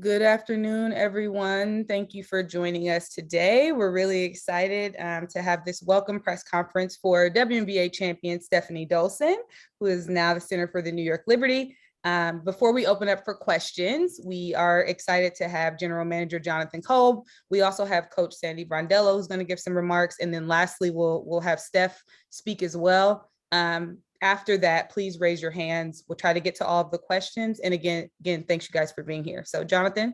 Good afternoon, everyone. Thank you for joining us today. We're really excited to have this welcome press conference for WNBA champion Stefanie Dolson, who is now the center for the New York Liberty. Before we open up for questions, we are excited to have General Manager Jonathan Kolb. We also have Coach Sandy Brondello, who's going to give some remarks. And then lastly, we'll have Steph speak as well. After that, please raise your hands. We'll try to get to all of the questions. And again, thanks you guys for being here. So Jonathan.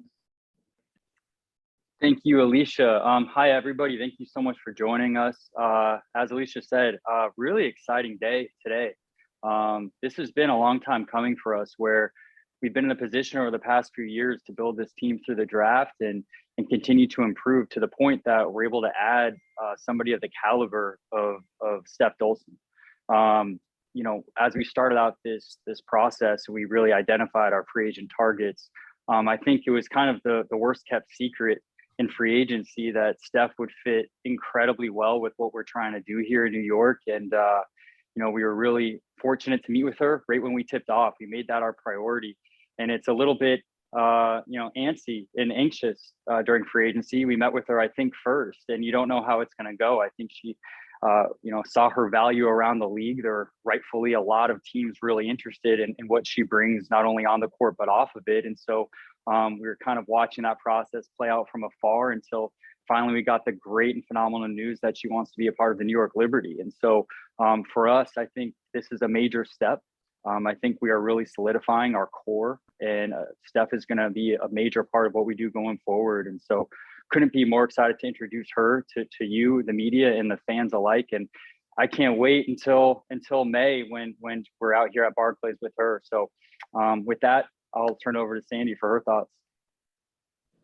Thank you, Alicia. Hi, everybody. Thank you so much for joining us. As Alicia said, really exciting day today. This has been a long time coming for us, where we've been in a position over the past few years to build this team through the draft and continue to improve to the point that we're able to add somebody of the caliber of Stef Dolson. You know, as we started out this process, we really identified our free agent targets. I think it was kind of the worst kept secret in free agency that Steph would fit incredibly well with what we're trying to do here in New York. And, you know, we were really fortunate to meet with her right when we tipped off. We made that our priority. And it's a little bit, you know, antsy and anxious during free agency. We met with her, I think, first, and you don't know how it's going to go. I think she you know, saw her value around the league. There are rightfully a lot of teams really interested in what she brings, not only on the court, but off of it. And so we were kind of watching that process play out from afar until finally we got the great and phenomenal news that she wants to be a part of the New York Liberty. And so for us, I think this is a major step. I think we are really solidifying our core, and Steph is going to be a major part of what we do going forward. And so couldn't be more excited to introduce her to you, the media, and the fans alike. And I can't wait until May when we're out here at Barclays with her. So with that, I'll turn over to Sandy for her thoughts.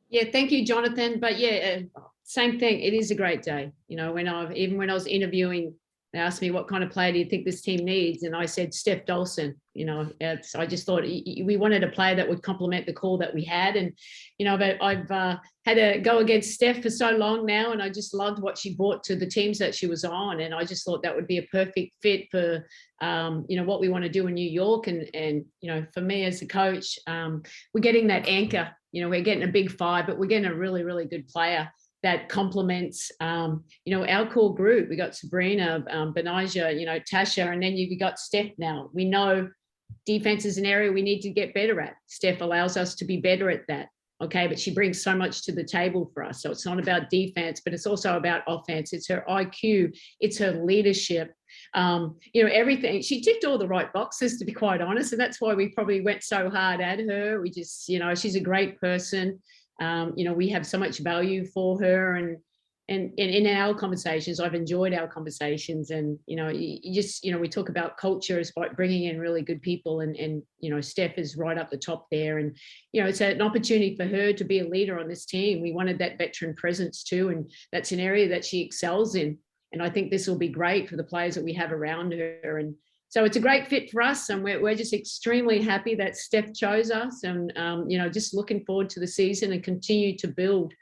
Yeah, thank you, Jonathan. But yeah, same thing. It is a great day. You know, when I was interviewing, they asked me what kind of player do you think this team needs, and I said Stef Dolson. You know, I just thought we wanted a player that would complement the core that we had. And you know, but I've had to go against Steph for so long now, and I just loved what she brought to the teams that she was on, and I just thought that would be a perfect fit for you know, what we want to do in New York. And you know, for me as a coach, we're getting that anchor. You know, we're getting a big five, but we're getting a really, really good player that complements, you know, our core group. We got Sabrina, Benija, you know, Tasha, and then you got Steph now. We know defense is an area we need to get better at. Steph allows us to be better at that. Okay, but she brings so much to the table for us. So it's not about defense, but it's also about offense. It's her IQ, it's her leadership. You know, everything. She ticked all the right boxes, to be quite honest. And that's why we probably went so hard at her. We just, you know, she's a great person. You know, we have so much value for her, and in our conversations, I've enjoyed our conversations. And you know, you just, you know, we talk about culture as by bringing in really good people, and you know, Steph is right up the top there. And you know, it's an opportunity for her to be a leader on this team. We wanted that veteran presence too, and that's an area that she excels in. And I think this will be great for the players that we have around her. And so it's a great fit for us, and we're just extremely happy that Steph chose us, and you know, just looking forward to the season and continue to build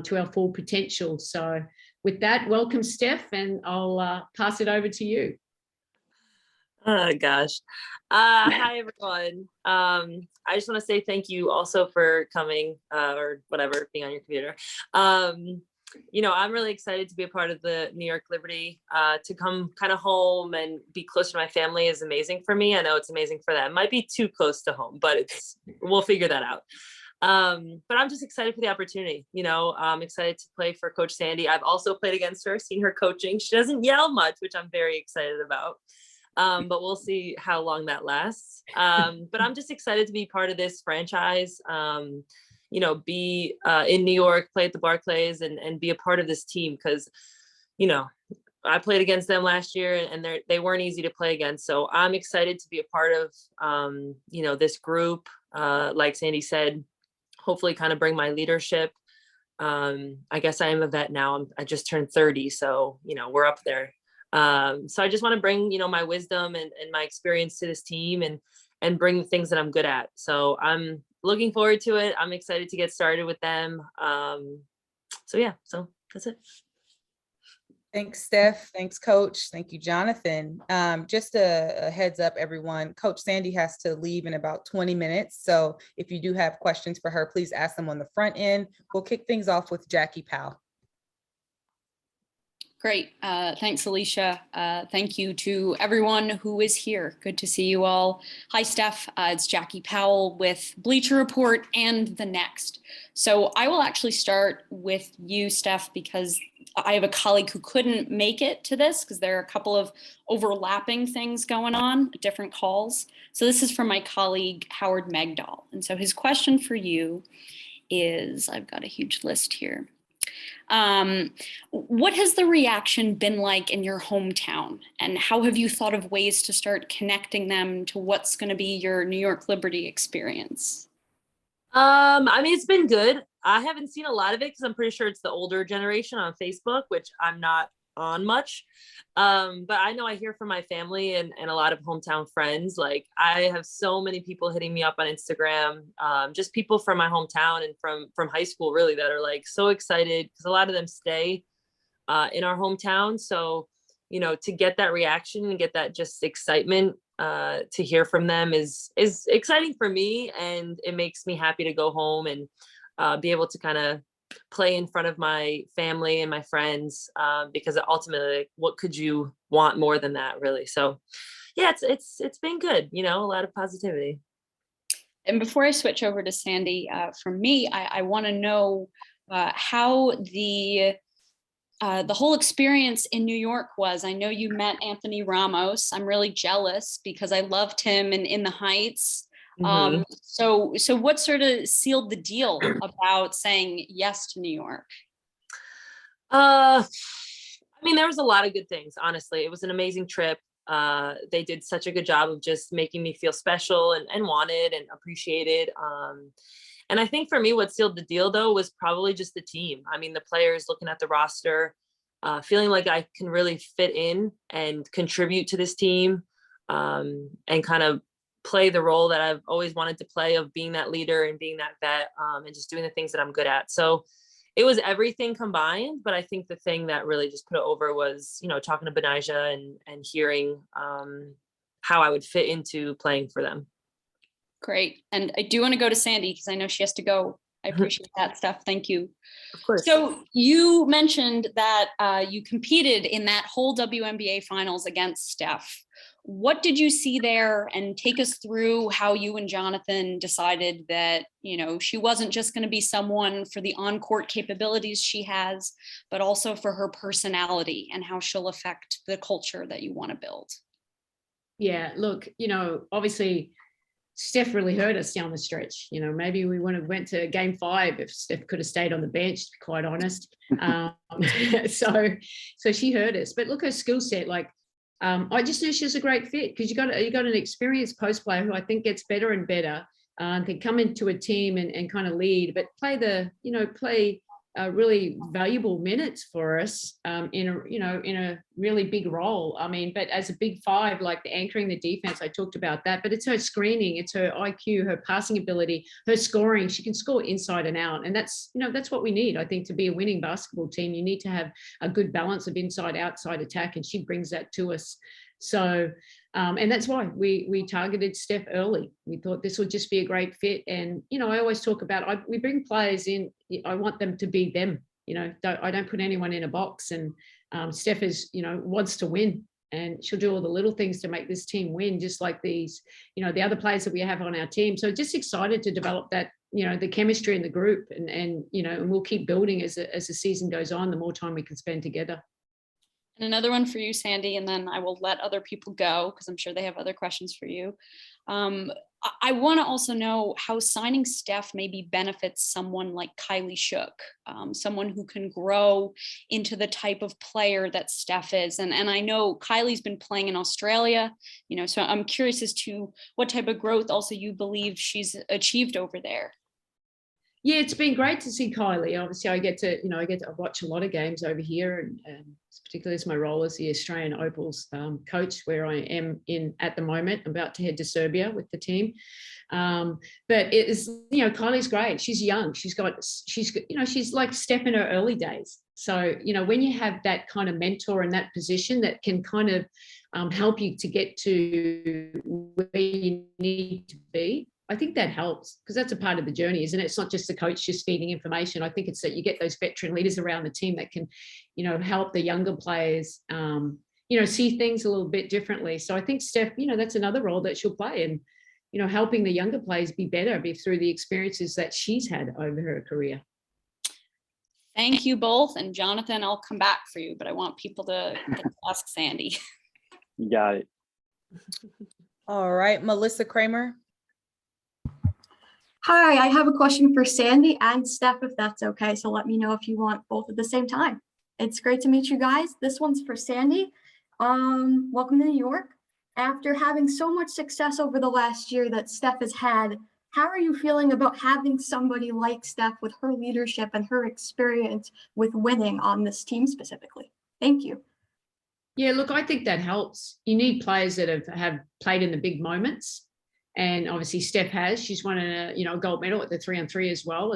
to our full potential. So with that, welcome Steph, and I'll pass it over to you. Oh gosh. Hi everyone. I just want to say thank you also for coming or whatever, being on your computer. You know, I'm really excited to be a part of the New York Liberty. To come kind of home and be close to my family is amazing for me. I know it's amazing for them. Might be too close to home, but we'll figure that out. But I'm just excited for the opportunity. You know, I'm excited to play for Coach Sandy. I've also played against her, seen her coaching. She doesn't yell much, which I'm very excited about. But we'll see how long that lasts. But I'm just excited to be part of this franchise. You know, be in New York, play at the Barclays, and be a part of this team, because, you know, I played against them last year, and they weren't easy to play against. So I'm excited to be a part of, you know, this group. Like Sandy said, hopefully kind of bring my leadership. I guess I am a vet now. I just turned 30, so, you know, we're up there. So I just want to bring, you know, my wisdom and my experience to this team, and bring the things that I'm good at. So I'm looking forward to it. I'm excited to get started with them. So yeah, so that's it. Thanks, Steph. Thanks, Coach. Thank you, Jonathan. Just a heads up, everyone. Coach Sandy has to leave in about 20 minutes. So if you do have questions for her, please ask them on the front end. We'll kick things off with Jackie Powell. Great. Thanks, Alicia. Thank you to everyone who is here. Good to see you all. Hi, Steph. It's Jackie Powell with Bleacher Report and The Next. So I will actually start with you, Steph, because I have a colleague who couldn't make it to this because there are a couple of overlapping things going on, different calls. So this is from my colleague, Howard Megdal. And so his question for you is, I've got a huge list here. What has the reaction been like in your hometown, and how have you thought of ways to start connecting them to what's going to be your New York Liberty experience? I mean, it's been good. I haven't seen a lot of it because I'm pretty sure it's the older generation on Facebook, which I'm not on much. But I know I hear from my family and a lot of hometown friends. Like, I have so many people hitting me up on Instagram, just people from my hometown and from high school, really, that are like so excited because a lot of them stay in our hometown. So, you know, to get that reaction and get that just excitement to hear from them is exciting for me, and it makes me happy to go home and be able to kind of play in front of my family and my friends, because ultimately, what could you want more than that, really? So yeah, it's been good, you know, a lot of positivity. And before I switch over to Sandy, for me, I want to know how the whole experience in New York was. I know you met Anthony Ramos. I'm really jealous because I loved him in the Heights. So what sort of sealed the deal about saying yes to New York? I mean, there was a lot of good things, honestly. It was an amazing trip. They did such a good job of just making me feel special and wanted and appreciated. And I think for me, what sealed the deal, though, was probably just the team. I mean, the players, looking at the roster, feeling like I can really fit in and contribute to this team, and kind of play the role that I've always wanted to play, of being that leader and being that vet, and just doing the things that I'm good at. So it was everything combined. But I think the thing that really just put it over was, you know, talking to Benijah and hearing how I would fit into playing for them. Great. And I do want to go to Sandy because I know she has to go. I appreciate that stuff. Thank you. Of course. So you mentioned that you competed in that whole WNBA finals against Steph. What did you see there? And take us through how you and Jonathan decided that, you know, she wasn't just going to be someone for the on-court capabilities she has, but also for her personality and how she'll affect the culture that you want to build. Yeah, look, you know, obviously Steph really hurt us down the stretch. You know, maybe we would have went to game 5 if Steph could have stayed on the bench, to be quite honest. So she hurt us. But look, her skill set, like, I just knew she was a great fit because you got an experienced post player who I think gets better and better, can come into a team and kind of lead, but play really valuable minutes for us, in a really big role. I mean, but as a big 5, like the anchoring the defense, I talked about that, but it's her screening, it's her IQ, her passing ability, her scoring. She can score inside and out. And that's what we need. I think to be a winning basketball team, you need to have a good balance of inside, outside attack. And she brings that to us. So, and that's why we targeted Steph early. We thought this would just be a great fit. And, you know, I always talk about, we bring players in, I want them to be them, you know, I don't put anyone in a box. And Steph is, you know, wants to win, and she'll do all the little things to make this team win, just like these, you know, the other players that we have on our team. So just excited to develop that, you know, the chemistry in the group, and you know, and we'll keep building as the season goes on, the more time we can spend together. And another one for you, Sandy, and then I will let other people go because I'm sure they have other questions for you. I want to also know how signing Steph maybe benefits someone like Kylie Shook, someone who can grow into the type of player that Steph is. And I know Kylie's been playing in Australia, you know, so I'm curious as to what type of growth also you believe she's achieved over there. Yeah, it's been great to see Kylie. Obviously, I get to watch a lot of games over here, and particularly as my role as the Australian Opals coach, where I am in at the moment. I'm about to head to Serbia with the team. But it is, you know, Kylie's great. She's young. She's like Steph in her early days. So, when you have that kind of mentor in that position that can kind of help you to get to where you need to be, I think that helps, because that's a part of the journey, isn't it? It's not just the coach just feeding information. I think it's that you get those veteran leaders around the team that can, help the younger players, see things a little bit differently. So I think Steph, that's another role that she'll play, and, helping the younger players be better through the experiences that she's had over her career. Thank you both. And Jonathan, I'll come back for you, but I want people to ask Sandy. You got it. All right, Melissa Kramer. Hi, I have a question for Sandy and Steph, if that's okay. So let me know if you want both at the same time. It's great to meet you guys. This one's for Sandy. Welcome to New York. After having so much success over the last year that Steph has had, how are you feeling about having somebody like Steph with her leadership and her experience with winning on this team specifically? Thank you. Yeah, look, I think that helps. You need players that have played in the big moments. And obviously Steph has. She's won a gold medal at the 3-on-3 as well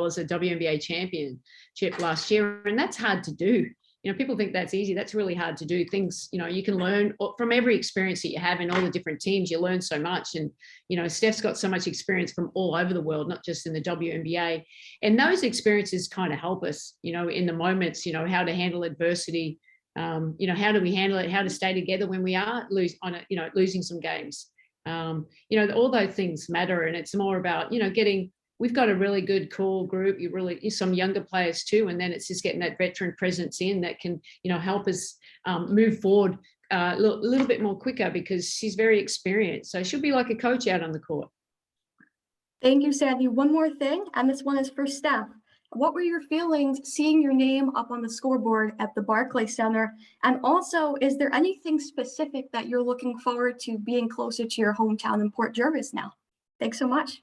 as a WNBA championship last year. And that's hard to do. People think that's easy. That's really hard to do. Things, you can learn from every experience that you have in all the different teams. You learn so much. And, Steph's got so much experience from all over the world, not just in the WNBA. And those experiences kind of help us, in the moments, how to handle adversity. How do we handle it? How to stay together when we are losing some games. All those things matter. And it's more about, we've got a really good, cool group. Some younger players too. And then it's just getting that veteran presence in that can, help us move forward a little bit more quicker, because she's very experienced. So she'll be like a coach out on the court. Thank you, Sandy. One more thing, and this one is for Steph. What were your feelings seeing your name up on the scoreboard at the Barclays Center? And also, is there anything specific that you're looking forward to being closer to your hometown in Port Jervis now? Thanks so much.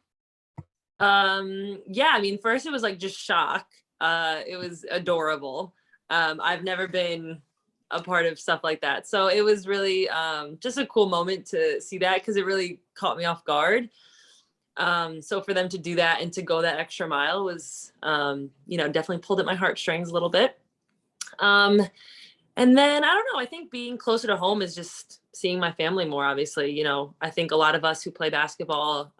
Yeah, I mean, first it was like just shock. It was adorable. I've never been a part of stuff like that. So it was really just a cool moment to see that, because it really caught me off guard. So for them to do that and to go that extra mile was, definitely pulled at my heartstrings a little bit. And then, I don't know, I think being closer to home is just seeing my family more, obviously. I think a lot of us who play basketball,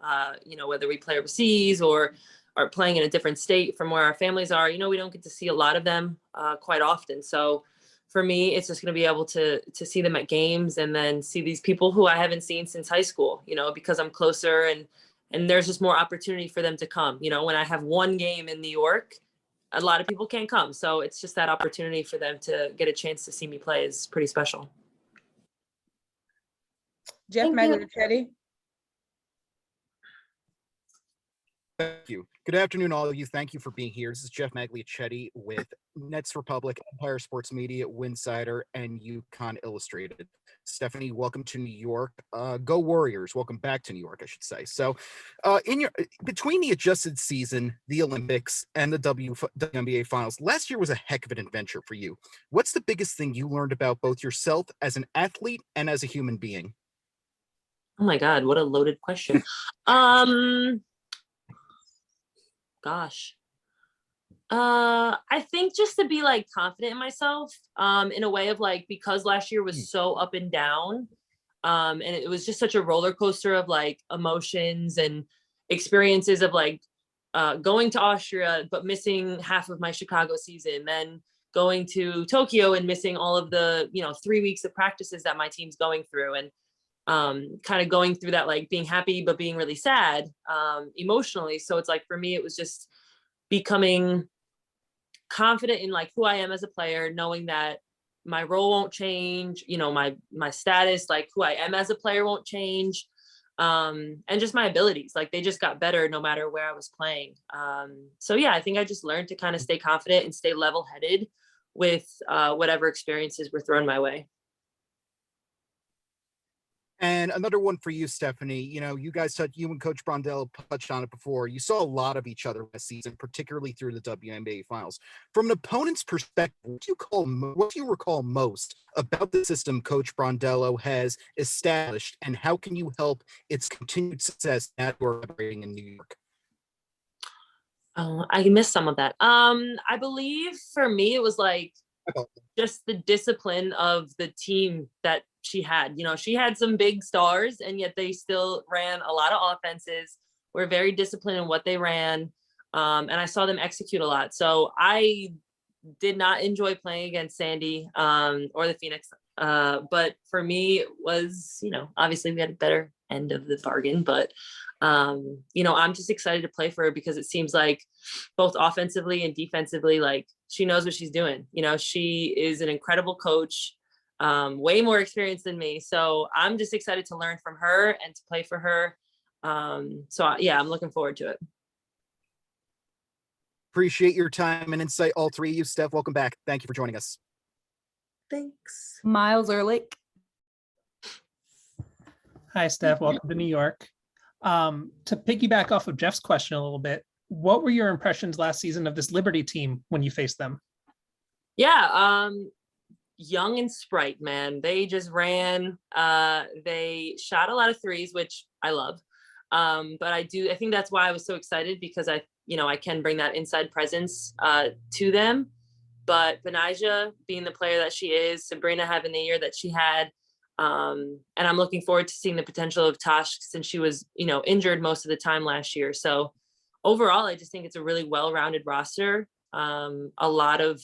whether we play overseas or are playing in a different state from where our families are, we don't get to see a lot of them quite often. So for me, it's just going to be able to see them at games and then see these people who I haven't seen since high school, because I'm closer, and there's just more opportunity for them to come. When I have one game in New York, a lot of people can't come. So it's just that opportunity for them to get a chance to see me play is pretty special. Jeff Magliachetti. Thank you. Good afternoon, all of you. Thank you for being here. This is Jeff Magliachetti with Nets Republic, Empire Sports Media, Winsider, and UConn Illustrated. Stephanie, welcome to New York. Go Warriors. Welcome back to New York, I should say. So between the adjusted season, the Olympics, and the WNBA finals, last year was a heck of an adventure for you. What's the biggest thing you learned about both yourself as an athlete and as a human being? Oh my God, what a loaded question. Gosh. I think just to be like confident in myself, in a way of like, because last year was so up and down, and it was just such a roller coaster of like emotions and experiences of like going to Austria, but missing half of my Chicago season, then going to Tokyo and missing all of the, 3 weeks of practices that my team's going through, and kind of going through that, like being happy, but being really sad emotionally. So it's like, for me, it was just becoming confident in like who I am as a player, knowing that my role won't change, my status, like who I am as a player won't change. And just my abilities, like they just got better no matter where I was playing. So yeah, I think I just learned to kind of stay confident and stay level-headed with whatever experiences were thrown my way. And another one for you, Stephanie. You and Coach Brondello touched on it before. You saw a lot of each other this season, particularly through the WNBA finals. From an opponent's perspective, what do you recall most about the system Coach Brondello has established, and how can you help its continued success now you're operating in New York? Oh, I missed some of that. I believe for me, it was like just the discipline of the team that she had. You know, she had some big stars, and yet they still ran a lot of offenses, were very disciplined in what they ran. And I saw them execute a lot. So I did not enjoy playing against Sandy or the Phoenix. But for me, it was, you know, obviously we had a better end of the bargain, but you know, I'm just excited to play for her because it seems like both offensively and defensively, like she knows what she's doing. You know, she is an incredible coach, way more experienced than me. So I'm just excited to learn from her and to play for her. Yeah, I'm looking forward to it. Appreciate your time and insight, all three of you. Steph, welcome back. Thank you for joining us. Thanks. Miles Ehrlich. Hi, Steph. Welcome to New York. To piggyback off of Jeff's question a little bit, what were your impressions last season of this Liberty team when you faced them? Yeah, young and sprite, man. They just ran. They shot a lot of threes, which I love. But I think that's why I was so excited, because I can bring that inside presence to them. But Benijah being the player that she is, Sabrina having the year that she had, and I'm looking forward to seeing the potential of Tosh since she was, injured most of the time last year. So overall, I just think it's a really well-rounded roster. A lot of,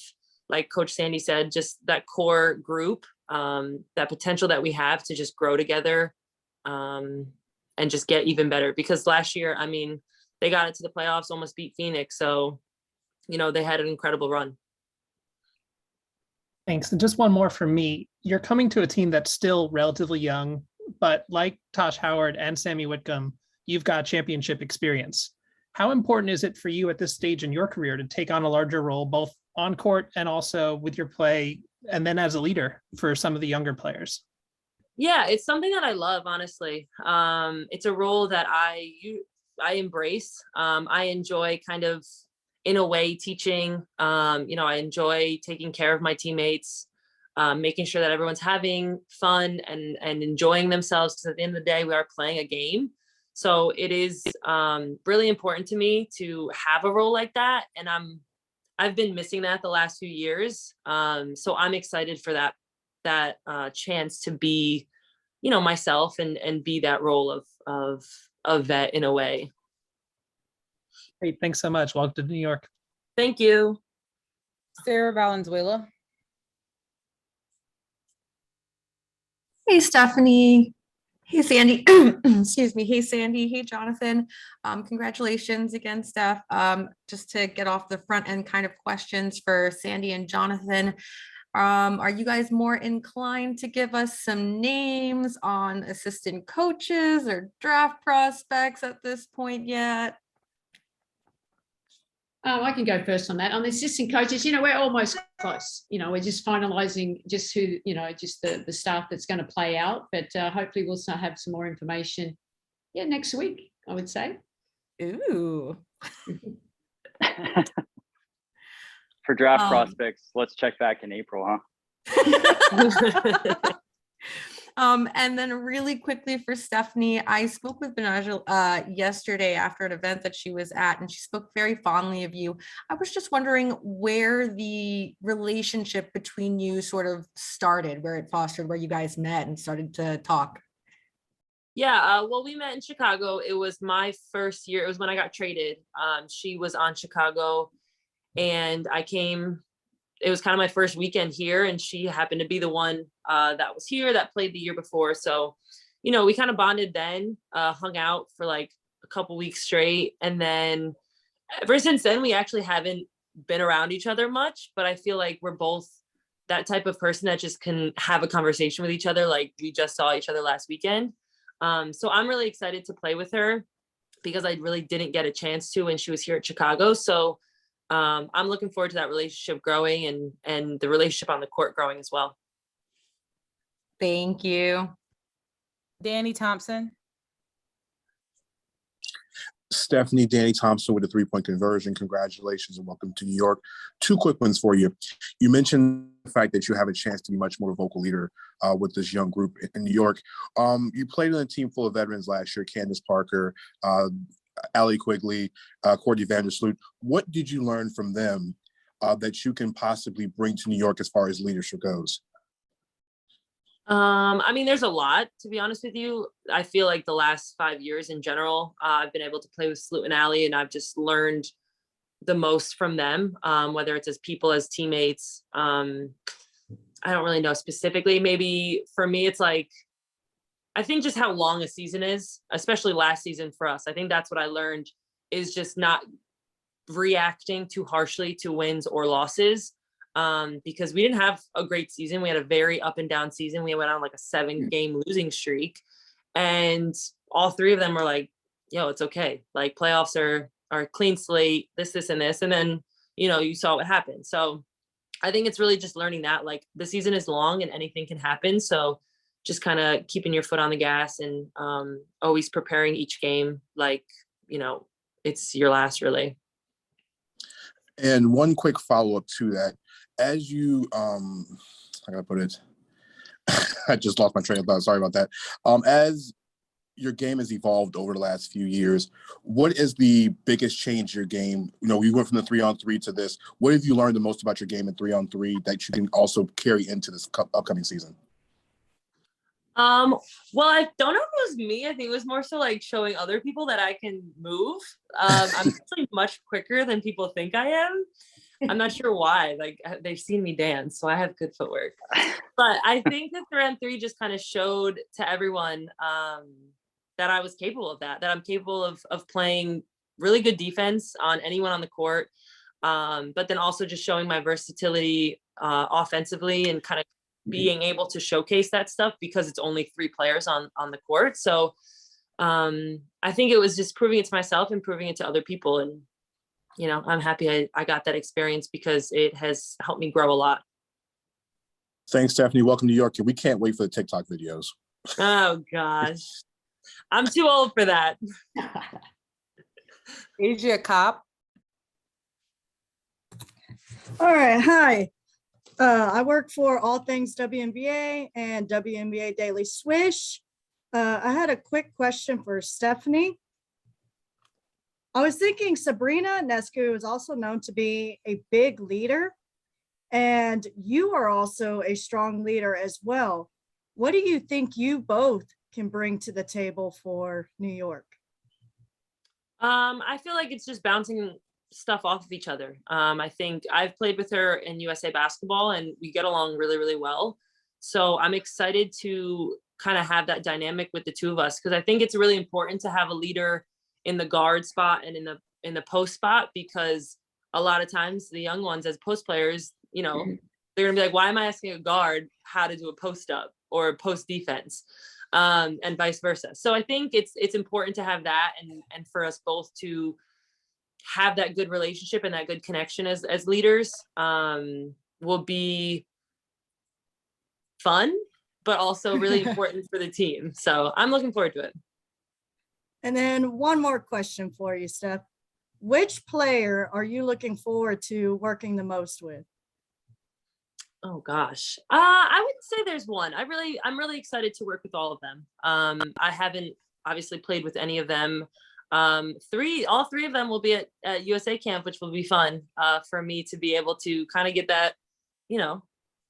like Coach Sandy said, just that core group, that potential that we have to just grow together and just get even better. Because last year, I mean, they got into the playoffs, almost beat Phoenix. So, they had an incredible run. Thanks. And just one more from me. You're coming to a team that's still relatively young, but like Tosh Howard and Sammy Whitcomb, you've got championship experience. How important is it for you at this stage in your career to take on a larger role, both on court and also with your play, and then as a leader for some of the younger players? Yeah, it's something that I love, honestly. It's a role that I embrace. I enjoy kind of, in a way, teaching. I enjoy taking care of my teammates, making sure that everyone's having fun and enjoying themselves, because at the end of the day, we are playing a game. So it is really important to me to have a role like that. And I've been missing that the last few years. So I'm excited for that chance to be, myself and be that role of vet in a way. Great. Thanks so much. Welcome to New York. Thank you. Sarah Valenzuela. Hey, Stephanie. Hey, Sandy. Excuse me. Hey, Sandy. Hey, Jonathan. Congratulations again, Steph. Just to get off the front end kind of questions for Sandy and Jonathan. Are you guys more inclined to give us some names on assistant coaches or draft prospects at this point yet? I can go first on that. On the assistant coaches, we're almost close. We're just finalizing just who, just the staff that's going to play out. But hopefully we'll start have some more information. Yeah, next week, I would say. Ooh. For draft prospects, let's check back in April, huh? And then really quickly for Stephanie, I spoke with Benijah yesterday after an event that she was at, and she spoke very fondly of you. I was just wondering where the relationship between you sort of started, where it fostered, where you guys met and started to talk. Yeah, well, we met in Chicago. It was my first year. It was when I got traded. She was on Chicago, and I came. It was kind of my first weekend here, and she happened to be the one that was here that played the year before. So, we kind of bonded then, hung out for like a couple weeks straight. And then ever since then, we actually haven't been around each other much, but I feel like we're both that type of person that just can have a conversation with each other. Like we just saw each other last weekend. So I'm really excited to play with her because I really didn't get a chance to when she was here at Chicago. So I'm looking forward to that relationship growing and the relationship on the court growing as well. Thank you. Danny Thompson. Stephanie, Danny Thompson with a 3-point conversion. Congratulations and welcome to New York. 2 quick ones for you. You mentioned the fact that you have a chance to be much more of a vocal leader with this young group in New York. You played on a team full of veterans last year, Candace Parker, Allie Quigley, Courtney Vandersloot. What did you learn from them that you can possibly bring to New York as far as leadership goes? I mean, there's a lot, to be honest with you. I feel like the last 5 years in general, I've been able to play with Sloot and Allie, and I've just learned the most from them, whether it's as people, as teammates. I don't really know specifically. Maybe for me, it's like, I think just how long a season is, especially last season for us. I think that's what I learned, is just not reacting too harshly to wins or losses, because we didn't have a great season. We had a very up and down season. We went on like a 7-game losing streak, and all 3 of them were like, yo, it's okay. Like, playoffs are a clean slate, this, and this. And then, you saw what happened. So I think it's really just learning that, like, the season is long and anything can happen. So just kind of keeping your foot on the gas and always preparing each game like, it's your last, really. And one quick follow-up to that, as you, how can I put it? I just lost my train of thought. Sorry about that. As your game has evolved over the last few years, what is the biggest change in your game? You went from the 3-on-3 to this. What have you learned the most about your game in 3-on-3 that you can also carry into this upcoming season? Well, I don't know if it was me. I think it was more so like showing other people that I can move. I'm actually much quicker than people think I am. I'm not sure why. Like, they've seen me dance, so I have good footwork. But I think the 3-on-3 just kind of showed to everyone that I was capable of that I'm capable of playing really good defense on anyone on the court. But then also just showing my versatility offensively and kind of being able to showcase that stuff, because it's only 3 players on the court. So I think it was just proving it to myself and proving it to other people. And, I'm happy I got that experience, because it has helped me grow a lot. Thanks, Stephanie. Welcome to New York. We can't wait for the TikTok videos. Oh, gosh. I'm too old for that. Asia Cop. All right, hi. I work for All Things WNBA and WNBA Daily Swish. I had a quick question for Stephanie. I was thinking Sabrina Ionescu is also known to be a big leader, and you are also a strong leader as well. What do you think you both can bring to the table for New York? I feel like it's just bouncing stuff off of each other. I think I've played with her in USA basketball and we get along really, really well. So I'm excited to kind of have that dynamic with the 2 of us, because I think it's really important to have a leader in the guard spot and in the post spot, because a lot of times the young ones as post players, they're gonna be like, why am I asking a guard how to do a post up or a post defense? And vice versa. So I think it's important to have that, and for us both to have that good relationship and that good connection as leaders will be fun, but also really important for the team. So I'm looking forward to it. And then one more question for you, Steph. Which player are you looking forward to working the most with? Oh gosh. I wouldn't say there's one. I'm really excited to work with all of them. I haven't obviously played with any of them. All 3 of them will be at USA camp, which will be fun for me to be able to kind of get that,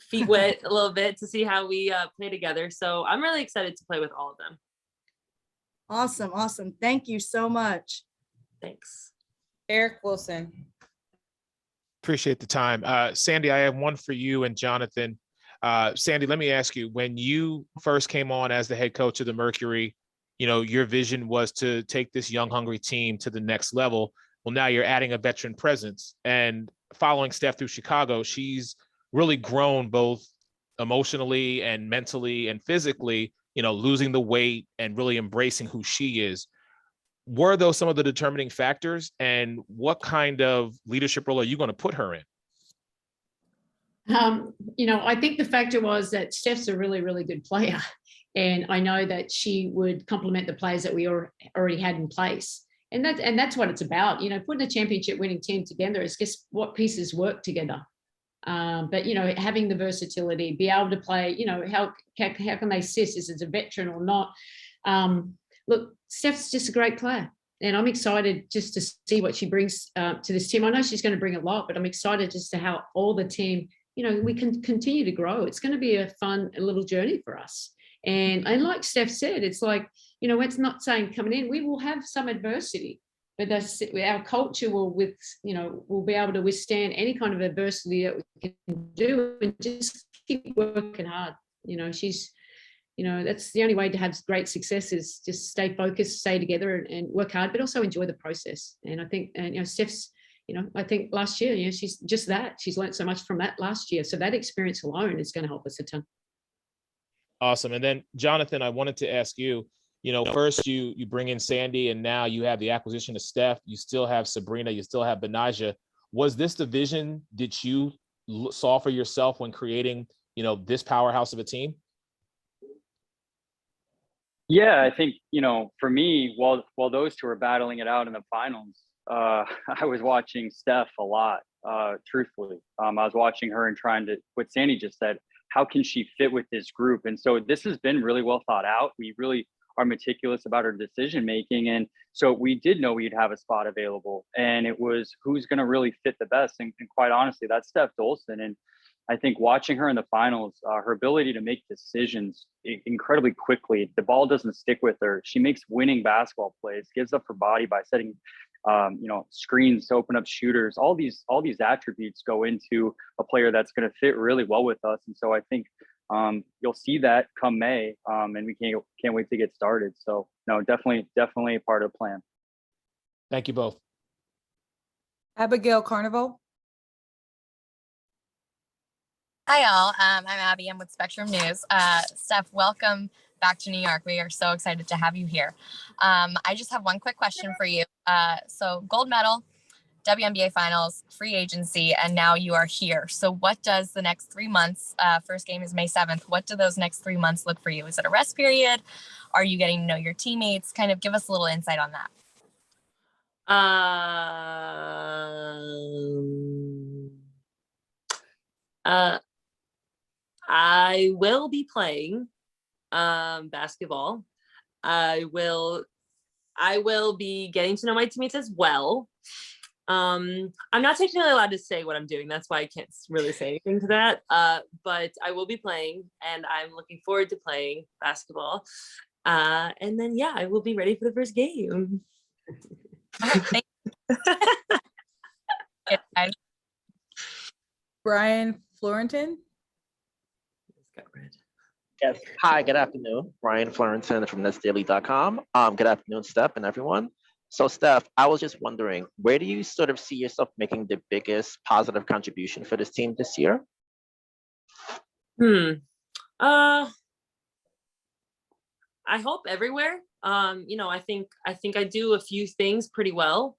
feet wet a little bit to see how we play together. So I'm really excited to play with all of them. Awesome. Thank you so much. Thanks. Eric Wilson. Appreciate the time. Sandy, I have one for you and Jonathan. Sandy, let me ask you, when you first came on as the head coach of the Mercury, your vision was to take this young, hungry team to the next level. Well, now you're adding a veteran presence, and following Steph through Chicago, she's really grown both emotionally and mentally and physically, losing the weight and really embracing who she is. Were those some of the determining factors, and what kind of leadership role are you going to put her in? I think the factor was that Steph's a really, really good player. And I know that she would complement the players that we already had in place. And that's what it's about. Putting a championship winning team together is just what pieces work together. But having the versatility, be able to play, how can they assist? Is it a veteran or not? Look, Steph's just a great player. And I'm excited just to see what she brings to this team. I know she's going to bring a lot, but I'm excited just to how all the team, we can continue to grow. It's going to be a fun little journey for us. And like Steph said, it's like, it's not saying coming in, we will have some adversity, but our culture will will be able to withstand any kind of adversity that we can do and just keep working hard. That's the only way to have great success is just stay focused, stay together and work hard, but also enjoy the process. And I think, Steph's, I think last year, she's just that. She's learned so much from that last year. So that experience alone is going to help us a ton. Awesome. And then Jonathan, I wanted to ask you, first you bring in Sandy and now you have the acquisition of Steph. You still have Sabrina, you still have Benaja. Was this the vision that you saw for yourself when creating, this powerhouse of a team? Yeah, I think, for me, while those two were battling it out in the finals, I was watching Steph a lot, truthfully. I was watching her and trying to, what Sandy just said, how can she fit with this group? And so this has been really well thought out. We really are meticulous about our decision making. And so we did know we'd have a spot available, and it was who's going to really fit the best. And quite honestly, that's Stef Dolson. And I think watching her in the finals, her ability to make decisions incredibly quickly, the ball doesn't stick with her. She makes winning basketball plays, gives up her body by setting, screens to open up shooters. All these attributes go into a player that's going to fit really well with us. And so I think you'll see that come May, and we can't wait to get started. So no, definitely a part of the plan. Thank you both. Abigail Carnival. Hi, all. I'm Abby. I'm with Spectrum News. Steph, welcome back to New York. We are so excited to have you here. I just have one quick question for you. So gold medal, WNBA finals, free agency, and now you are here. So what does the next 3 months, first game is May 7th, what do those next 3 months look for you? Is it a rest period? Are you getting to know your teammates? Kind of give us a little insight on that. I will be playing basketball. I will be getting to know my teammates as well. I'm not technically allowed to say what I'm doing. That's why I can't really say anything to that. But I will be playing, and I'm looking forward to playing basketball. And then, yeah, I will be ready for the first game. Brian Florentin. Yes. Hi, good afternoon. Brian Florentin from netsdaily.com. Good afternoon, Steph and everyone. So Steph, I was just wondering, where do you sort of see yourself making the biggest positive contribution for this team this year? I hope everywhere. I think I do a few things pretty well.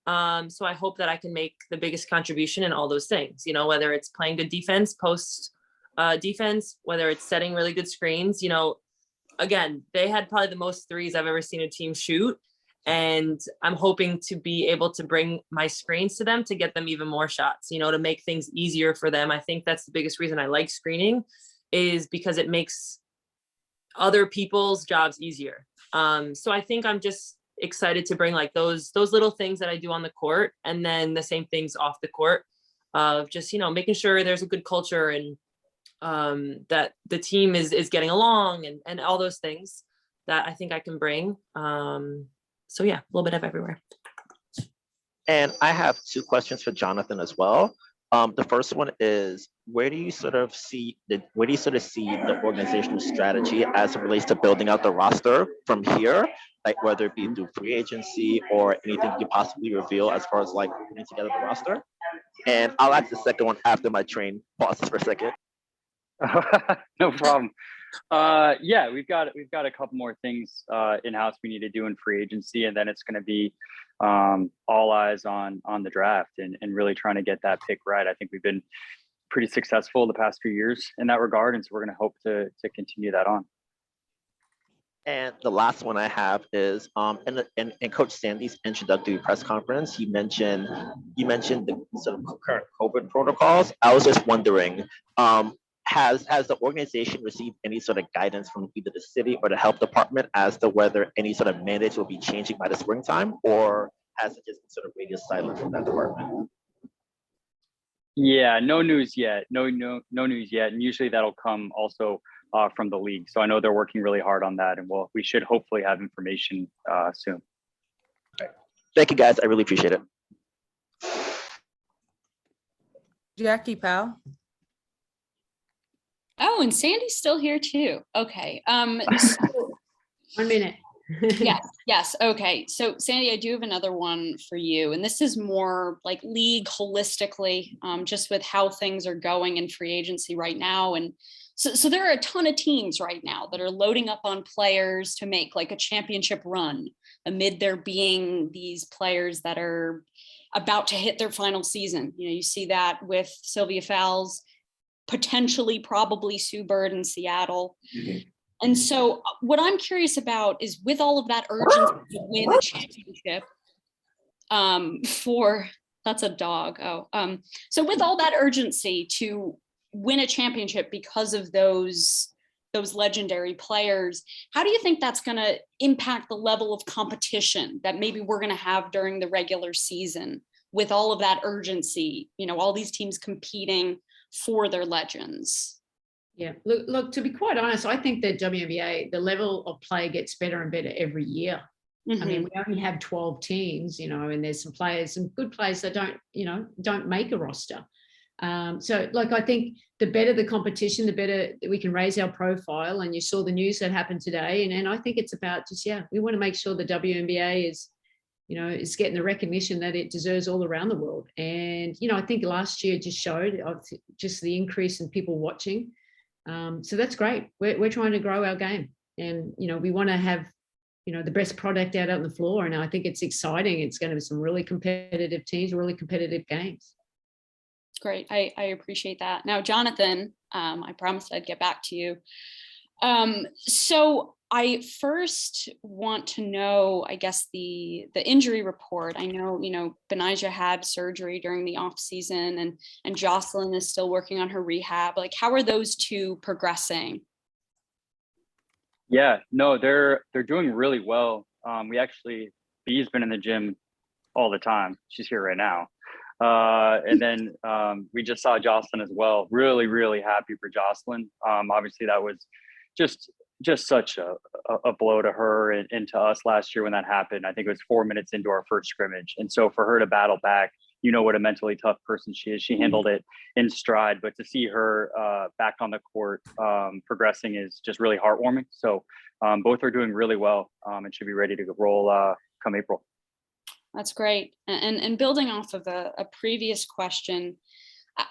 So I hope that I can make the biggest contribution in all those things, whether it's playing good defense, post defense, whether it's setting really good screens. Again, they had probably the most threes I've ever seen a team shoot. And I'm hoping to be able to bring my screens to them to get them even more shots, to make things easier for them. I think that's the biggest reason I like screening, is because it makes other people's jobs easier. So I think I'm just excited to bring like those little things that I do on the court, and then the same things off the court, of just, making sure there's a good culture and that the team is getting along, and all those things that I think I can bring. So yeah, a little bit of everywhere. And I have two questions for Jonathan as well. The first one is, where do you sort of see the organizational strategy as it relates to building out the roster from here, like whether it be through free agency or anything you could possibly reveal as far as like putting together the roster? And I'll ask the second one after my train pauses for a second. No problem. Yeah, we've got a couple more things in-house we need to do in free agency, and then it's going to be all eyes on the draft and really trying to get that pick right. I think we've been pretty successful the past few years in that regard, and so we're going to hope to continue that on. And the last one I have is in Coach Sandy's introductory press conference, you mentioned the sort of current COVID protocols. I was just wondering, has the organization received any sort of guidance from either the city or the health department as to whether any sort of mandates will be changing by the springtime, or has it just been sort of radio silent from that department? Yeah, no news yet. No news yet. And usually that'll come also from the league. So I know they're working really hard on that, and we should hopefully have information soon. Thank you, guys. I really appreciate it. Jackie Powell. Oh, and Sandy's still here too. Okay. So 1 minute. yes. Okay. So Sandy, I do have another one for you. And this is more like league holistically, just with how things are going in free agency right now. And so there are a ton of teams right now that are loading up on players to make like a championship run amid there being these players that are about to hit their final season. You know, you see that with Sylvia Fowles, potentially probably Sue Bird in Seattle. And so what I'm curious about is, with all of that urgency to win a championship, that's a dog. So with all that urgency to win a championship because of those legendary players, how do you think that's going to impact the level of competition that maybe we're going to have during the regular season with all of that urgency, you know, all these teams competing for their legends? Yeah, look, to be quite honest, I think that WNBA, the level of play gets better and better every year. I mean, we only have 12 teams, you know, and there's some good players that don't make a roster. So like, I think the better the competition, the better we can raise our profile. And you saw the news that happened today. And I think it's about just, we want to make sure the WNBA is getting the recognition that it deserves all around the world. And, I think last year just showed just the increase in people watching. So that's great. We're trying to grow our game, and, we want to have, the best product out on the floor. And I think it's exciting. It's going to be some really competitive teams, really competitive games. Great. I appreciate that. Now, Jonathan, I promised I'd get back to you. So I first want to know, I guess, the injury report. I know, Benijah had surgery during the off season, and Jocelyn is still working on her rehab. Like, how are those two progressing? Yeah, no, they're doing really well. Bee's been in the gym all the time. She's here right now. And then we just saw Jocelyn as well. Really, really happy for Jocelyn. Obviously that was just such a blow to her and to us last year when that happened. I think it was 4 minutes into our first scrimmage. And so for her to battle back, what a mentally tough person she is. She handled it in stride, but to see her back on the court progressing is just really heartwarming. So both are doing really well and should be ready to roll come April. That's great. And building off of a previous question,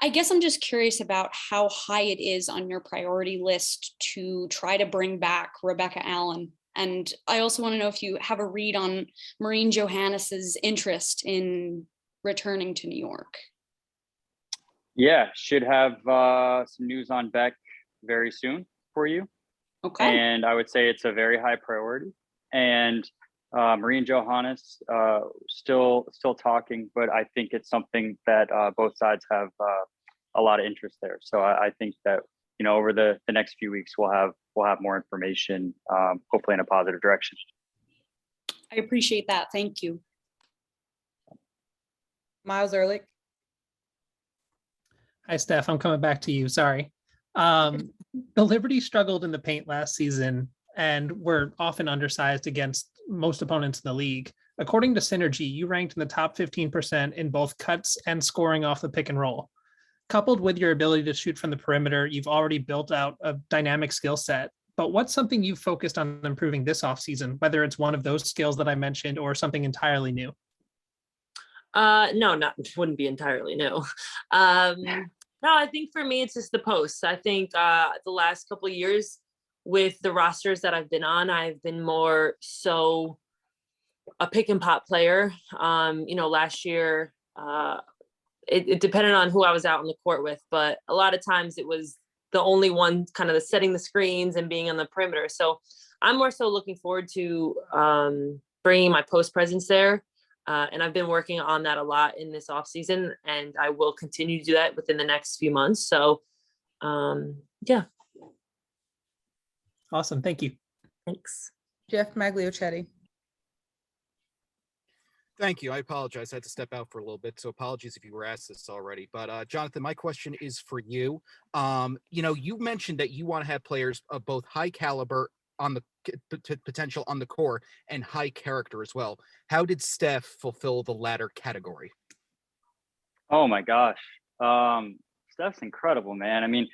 I guess I'm just curious about how high it is on your priority list to try to bring back Rebecca Allen. And I also want to know if you have a read on Maureen Johannes's interest in returning to New York. Yeah, should have some news on Beck very soon for you. Okay. And I would say it's a very high priority. And Maureen Johannes still talking, but I think it's something that both sides have a lot of interest there. So I think that over the next few weeks we'll have more information, hopefully in a positive direction. I appreciate that. Thank you. Miles Ehrlich. Hi, Steph. I'm coming back to you. Sorry. The Liberty struggled in the paint last season and were often undersized against most opponents in the league. According to Synergy, you ranked in the top 15% in both cuts and scoring off the pick and roll. Coupled with your ability to shoot from the perimeter, you've already built out a dynamic skill set. But what's something you've focused on improving this offseason, whether it's one of those skills that I mentioned or something entirely new? No, wouldn't be entirely new. No, I think for me, it's just the posts. I think the last couple of years with the rosters that I've been on, I've been more so a pick and pop player. Last year, it depended on who I was out on the court with, but a lot of times it was the only one kind of setting the screens and being on the perimeter. So I'm more so looking forward to bringing my post presence there. And I've been working on that a lot in this off season, and I will continue to do that within the next few months. So Yeah, Awesome. Thank you. thanks. Jeff Magliochetti. Thank you. I apologize. I had to step out for a little bit, so apologies if you were asked this already. But Jonathan, my question is for you. You mentioned that you want to have players of both high caliber on the potential on the core and high character as well. How did Stef fulfill the latter category? Oh my gosh. Steph's incredible, man. I mean,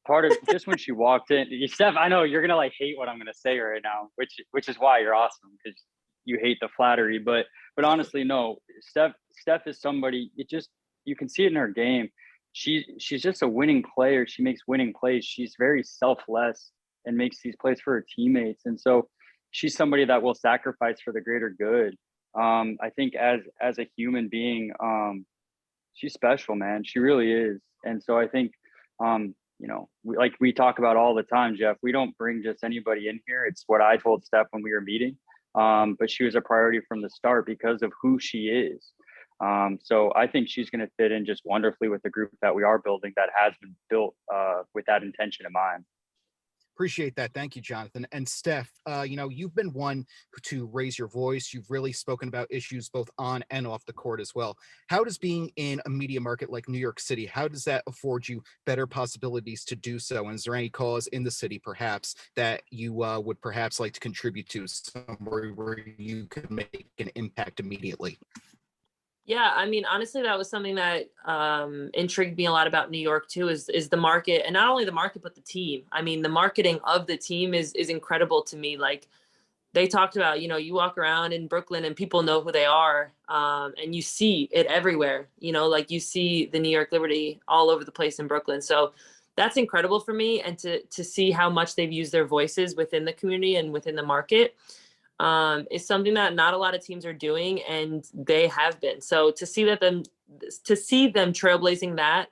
part of just when she walked in, Steph, I know you're gonna like hate what I'm gonna say right now, which is why you're awesome, because you hate the flattery. But honestly, no, Steph is somebody, you can see it in her game. She's just a winning player. She makes winning plays. She's very selfless and makes these plays for her teammates. And so she's somebody that will sacrifice for the greater good. I think as a human being, she's special, man. She really is. And so I think, we talk about all the time, Jeff, we don't bring just anybody in here. It's what I told Steph when we were meeting. But she was a priority from the start because of who she is. So I think she's going to fit in just wonderfully with the group that we are building that has been built with that intention in mind. Appreciate that. Thank you, Jonathan. And Steph, you've been one to raise your voice. You've really spoken about issues both on and off the court as well. How does being in a media market like New York City, how does that afford you better possibilities to do so? And is there any cause in the city perhaps that you would perhaps like to contribute to, somewhere where you could make an impact immediately? Yeah, I mean, honestly, that was something that intrigued me a lot about New York too, is the market, and not only the market, but the team. I mean, the marketing of the team is incredible to me. Like they talked about, you walk around in Brooklyn and people know who they are, and you see it everywhere, like you see the New York Liberty all over the place in Brooklyn. So that's incredible for me. And to see how much they've used their voices within the community and within the market is something that not a lot of teams are doing, and they have been. So to see them trailblazing that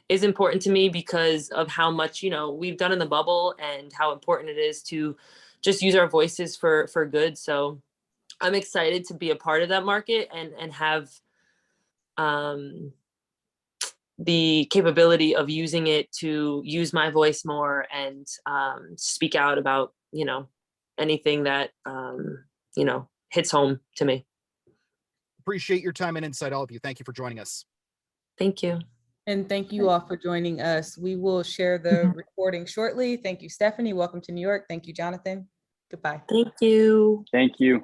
is important to me because of how much we've done in the bubble and how important it is to just use our voices for good. So I'm excited to be a part of that market and have the capability of using it to use my voice more and speak out about anything that hits home to me. Appreciate your time and insight, all of you. Thank you for joining us. Thank you. And thank you all for joining us. We will share the recording shortly. Thank you, Stephanie. Welcome to New York. Thank you, Jonathan. Goodbye. Thank you. Thank you.